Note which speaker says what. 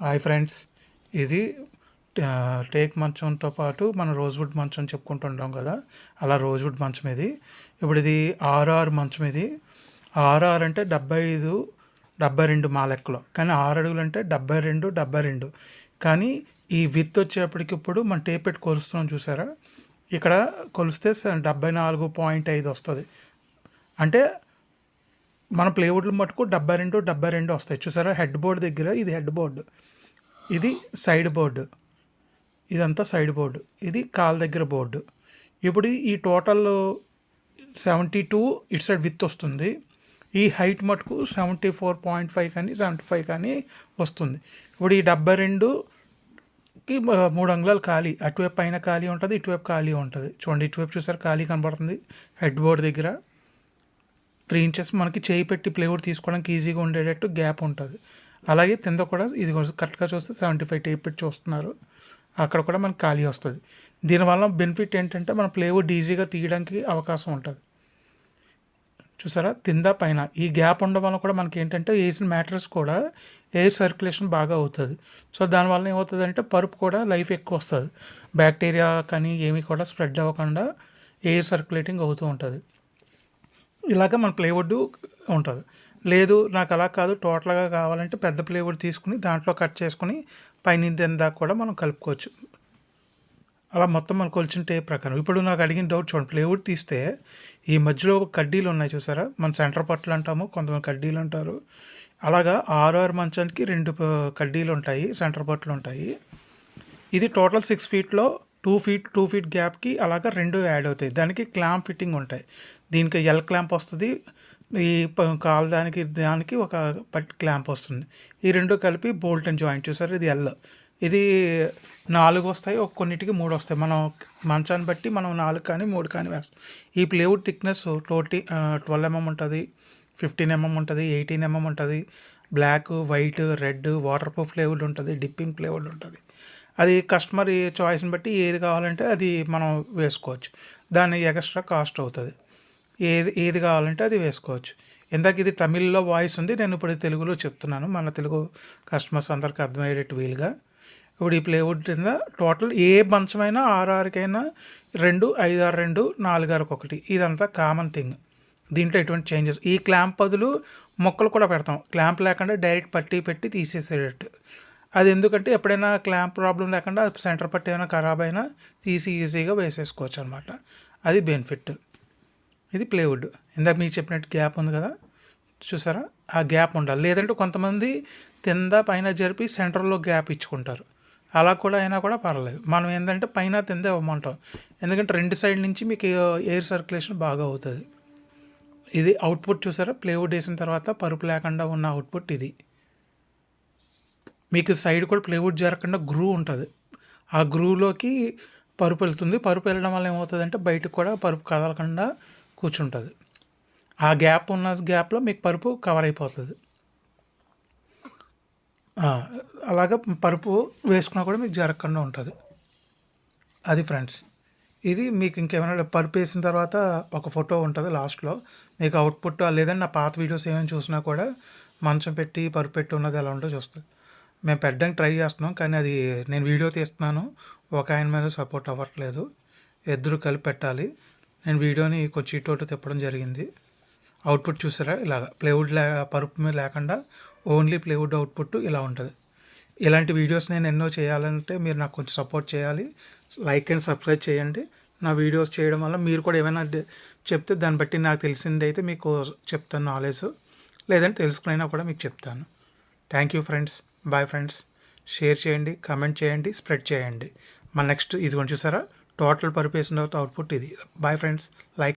Speaker 1: Hi friends, ఇది take మంచంతో పాటు మనం రోజ్వుడ్ మంచం చెప్పుకుంటుంటాం కదా, అలా రోజ్వుడ్ మంచం ఇది. ఇప్పుడు ఇది ఆర్ఆర్ మంచం. ఇది ఆర్ఆర్ అంటే 75, 72 మా లెక్కలో, కానీ 6 అడుగులు అంటే 72, 72. కానీ ఈ విత్ వచ్చేప్పటికి ఇప్పుడు మనం టేప్ పెట్టి కొలుస్తున్నాం చూసారా, ఇక్కడ కొలిస్తే 74.5 వస్తుంది. అంటే మన ప్లేవుడ్లు మటుకు 72, 72 వస్తాయి చూసారా. హెడ్ బోర్డు దగ్గర ఇది హెడ్ బోర్డు, ఇది సైడ్ బోర్డు, ఇదంతా సైడ్ బోర్డు, ఇది కాల్ దగ్గర బోర్డు. ఇప్పుడు ఈ టోటల్ 72 ఇటు సైడ్ విత్ వస్తుంది. ఈ హైట్ మటుకు 74.5 కానీ 75 కానీ వస్తుంది. ఇప్పుడు ఈ 72కి 3 అంగుళాలు ఖాళీ, అటువైపు పైన ఖాళీ ఉంటుంది, ఇటువైపు ఖాళీ ఉంటుంది. చూడండి, ఇటువైపు చూసారు ఖాళీ కనబడుతుంది. హెడ్ బోర్డు దగ్గర 3 ఇంచెస్ మనకి చేయి పెట్టి ప్లేవుడ్ తీసుకోవడానికి ఈజీగా ఉండేటట్టు గ్యాప్ ఉంటుంది. అలాగే కింద కూడా ఇది కరెక్ట్గా చూస్తే 75 టేప్ పెట్టి చూస్తున్నారు, అక్కడ కూడా మనకి ఖాళీ వస్తుంది. దీనివల్ల బెనిఫిట్ ఏంటంటే మన ప్లేవుడ్ ఈజీగా తీయడానికి అవకాశం ఉంటుంది. చూసారా, కింద పైన ఈ గ్యాప్ ఉండడం వల్ల కూడా మనకి ఏంటంటే వేసిన మ్యాట్రెస్ కూడా ఎయిర్ సర్క్యులేషన్ బాగా అవుతుంది. సో దానివల్ల ఏమవుతుందంటే పరుపు కూడా లైఫ్ ఎక్కువ వస్తుంది. బ్యాక్టీరియా కానీ ఏమీ కూడా స్ప్రెడ్ అవ్వకుండా ఎయిర్ సర్క్యులేటింగ్ అవుతూ ఉంటుంది. ఇలాగ మన ప్లేవుడ్ ఉంటుంది. లేదు నాకు అలా కాదు, టోటల్గా కావాలంటే పెద్ద ప్లేవుడ్ తీసుకుని దాంట్లో కట్ చేసుకుని పైన దాకా కూడా మనం కలుపుకోవచ్చు. అలా మొత్తం మనం కొలిచిన టేప్ ప్రకారం. ఇప్పుడు నాకు అడిగిన డౌట్ చూడండి, ప్లేవుడ్ తీస్తే ఈ మధ్యలో కడ్డీలు ఉన్నాయి చూసారా, మన సెంటర్ పట్లు అంటాము, కొంతమంది కడ్డీలు అంటారు. అలాగా 6 మంచానికి 2 కడ్డీలు ఉంటాయి, సెంటర్ పట్లు ఉంటాయి. ఇది టోటల్ 6 ఫీట్లో 2 ఫీట్ గ్యాప్కి అలాగా 2 యాడ్ అవుతాయి. దానికి క్లాంప్ ఫిట్టింగ్ ఉంటాయి. దీనికి ఎల్ క్లాంప్ వస్తుంది, ఈ కాల్ దానికి ఒక క్లాంప్ వస్తుంది. ఈ 2 కలిపి బోల్ట్ అండ్ జాయింట్ చూసారు, ఇది ఎల్. ఇది 4 వస్తాయి, కొన్నిటికి 3 వస్తాయి. మనం మంచాన్ని బట్టి మనం 4 కానీ 3 కానీ వేస్తాం. ఈ ప్లేవుడ్ థిక్నెస్ 12 mm ఉంటుంది, 15 mm ఉంటుంది, 18 mm ఉంటుంది. Black, white, red, water proof plywood ఉంటుంది, డిప్పింగ్ ప్లేవుడ్ ఉంటుంది. అది కస్టమర్ చాయిస్ని బట్టి ఏది కావాలంటే అది మనం వేసుకోవచ్చు. దాని ఎక్స్ట్రా కాస్ట్ అవుతుంది. ఏది కావాలంటే అది వేసుకోవచ్చు. ఇందాక ఇది తమిళ్లో వాయిస్ ఉంది, నేను ఇప్పుడు తెలుగులో చెప్తున్నాను మన తెలుగు కస్టమర్స్ అందరికి అర్థమయ్యేటట్టు వీలుగా. ఇప్పుడు ఈ ప్లేవుడ్ కింద టోటల్ ఏ మంచమైనా 6/6కైనా 2, 5/6, 2, 4/1, ఇదంతా కామన్ థింగ్. దీంట్లో ఎటువంటి చేంజెస్. ఈ క్లాంప్ బదులు మొక్కలు కూడా పెడతాం, క్లాంప్ లేకుండా డైరెక్ట్ పట్టీ పెట్టి తీసేసేటట్టు. అది ఎందుకంటే ఎప్పుడైనా క్లాంప్ ప్రాబ్లం లేకుండా సెంటర్ పట్టి ఏమైనా ఖరాబ్ అయినా తీసి ఈజీగా వేసేసుకోవచ్చు అనమాట. అది బెనిఫిట్. ఇది ప్లేవుడ్. ఇందాక మీకు చెప్పినట్టు గ్యాప్ ఉంది కదా చూసారా, ఆ గ్యాప్ ఉండాలి. లేదంటే కొంతమంది కింద పైన జరిపి సెంటర్లో గ్యాప్ ఇచ్చుకుంటారు, అలా కూడా అయినా కూడా పర్లేదు. మనం ఏంటంటే పైన కింద ఇవ్వమంటాం, ఎందుకంటే 2 సైడ్ నుంచి మీకు ఎయిర్ సర్క్యులేషన్ బాగా అవుతుంది. ఇది అవుట్పుట్ చూసారా, ప్లేవుడ్ వేసిన తర్వాత పరుపు లేకుండా ఉన్న అవుట్పుట్ ఇది. మీకు సైడ్ కూడా ప్లేవుడ్ జరగకుండా గ్రూ ఉంటుంది, ఆ గ్రూలోకి పరుపు వెళ్తుంది. పరుపు వెళ్ళడం వల్ల ఏమవుతుందంటే బయటకు కూడా పరుపు కదలకుండా కూర్చుంటుంది. ఆ గ్యాప్ ఉన్న గ్యాప్లో మీకు పరుపు కవర్ అయిపోతుంది. అలాగా పరుపు వేసుకున్నా కూడా మీకు జరగకుండా ఉంటుంది. అది ఫ్రెండ్స్. ఇది మీకు ఇంకేమైనా పరుపు వేసిన తర్వాత ఒక ఫోటో ఉంటుంది లాస్ట్లో, మీకు అవుట్పుట్. లేదంటే నా పాత వీడియోస్ ఏమైనా చూసినా కూడా మంచం పెట్టి పరుపు పెట్టి ఉన్నది ఎలా ఉంటుందో చూస్తుంది. మేము పెట్టడానికి ట్రై చేస్తున్నాం, కానీ అది నేను వీడియో తీస్తున్నాను, ఒక ఆయన మీద సపోర్ట్ అవ్వట్లేదు. ఇద్దరు కలిపి పెట్టాలి. నేను వీడియోని కొంచెం ఇటు తిప్పడం జరిగింది. అవుట్పుట్ చూసారా, ఇలాగ ప్లేవుడ్ పరుపు మీద లేకుండా ఓన్లీ ప్లేవుడ్ అవుట్పుట్ ఇలా ఉంటుంది. ఇలాంటి వీడియోస్ నేను ఎన్నో చేయాలంటే మీరు నాకు కొంచెం సపోర్ట్ చేయాలి. లైక్ అండ్ సబ్స్క్రైబ్ చేయండి. నా వీడియోస్ చేయడం వల్ల మీరు కూడా ఏమైనా చెప్తే దాన్ని బట్టి నాకు తెలిసింది అయితే మీకు చెప్తాను నాలెడ్జ్, లేదంటే తెలుసుకునైనా కూడా మీకు చెప్తాను. Thank you friends. Bye friends. Share చేయండి, కమెంట్ చేయండి, స్ప్రెడ్ చేయండి. మన నెక్స్ట్ ఇది కొంచెం చూసారా, టోటల్ పరుపు వేసిన తర్వాత అవుట్పుట్ ఇది. Bye friends. లైక్